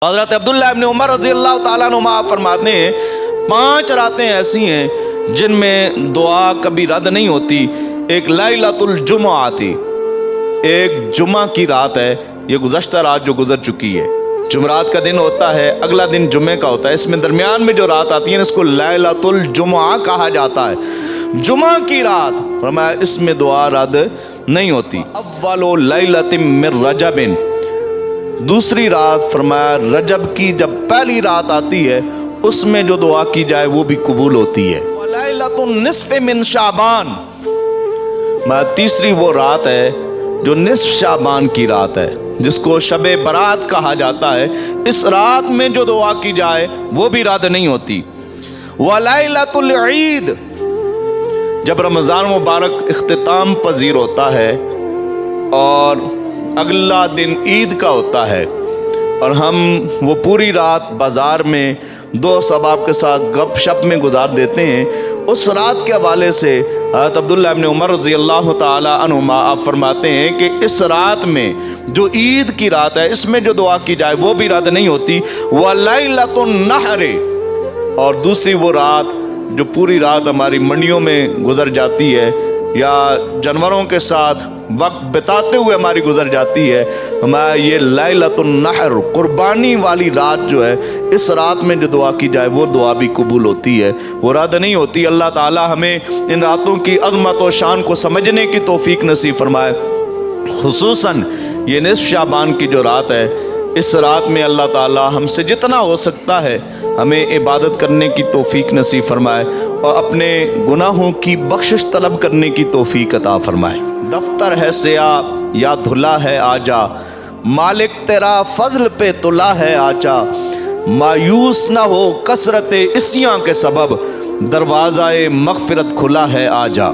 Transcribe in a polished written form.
حضرت عبداللہ ابن عمر رضی اللہ تعالیٰ عنہما فرماتے ہیں 5 راتیں ایسی ہیں جن میں دعا کبھی رد نہیں ہوتی. ایک لیلۃ الجمعہ تھی، ایک جمعہ کی رات ہے. یہ گزشتہ رات جو گزر چکی ہے، جمعرات کا دن ہوتا ہے، اگلا دن جمعے کا ہوتا ہے، اس میں درمیان میں جو رات آتی ہے اس کو لیلۃ الجمعہ کہا جاتا ہے. جمعہ کی رات فرمایا اس میں دعا رد نہیں ہوتی. اول لیلۃ من رجب، دوسری رات فرمایا رجب کی جب پہلی رات آتی ہے اس میں جو دعا کی جائے وہ بھی قبول ہوتی ہے. لیلۃ النصف من شعبان، تیسری وہ رات ہے جو نصف شعبان کی رات ہے، جس کو شب برات کہا جاتا ہے. اس رات میں جو دعا کی جائے وہ بھی رد نہیں ہوتی. ولیلۃ العید، جب رمضان مبارک اختتام پذیر ہوتا ہے اور اگلا دن عید کا ہوتا ہے اور ہم وہ پوری رات بازار میں دوست احباب کے ساتھ گپ شپ میں گزار دیتے ہیں، اس رات کے حوالے سے حضرت عبداللہ ابن عمر رضی اللہ تعالی عنہما آپ فرماتے ہیں کہ اس رات میں جو عید کی رات ہے اس میں جو دعا کی جائے وہ بھی رد نہیں ہوتی. ولیلۃ النحر، اور دوسری وہ رات جو پوری رات ہماری منڈیوں میں گزر جاتی ہے یا جانوروں کے ساتھ وقت بتاتے ہوئے ہماری گزر جاتی ہے، ہمارا یہ لیلۃ النحر قربانی والی رات جو ہے، اس رات میں جو دعا کی جائے وہ دعا بھی قبول ہوتی ہے، وہ رد نہیں ہوتی. اللہ تعالی ہمیں ان راتوں کی عظمت و شان کو سمجھنے کی توفیق نصیب فرمائے. خصوصاً یہ نصف شعبان کی جو رات ہے، اس رات میں اللہ تعالی ہم سے جتنا ہو سکتا ہے ہمیں عبادت کرنے کی توفیق نصیب فرمائے اور اپنے گناہوں کی بخشش طلب کرنے کی توفیق عطا فرمائے. دفتر ہے سیاہ یا دھلا ہے آجا، مالک تیرا فضل پہ تلا ہے آجا. مایوس نہ ہو کثرت عصیاں کے سبب، دروازہ مغفرت کھلا ہے آجا.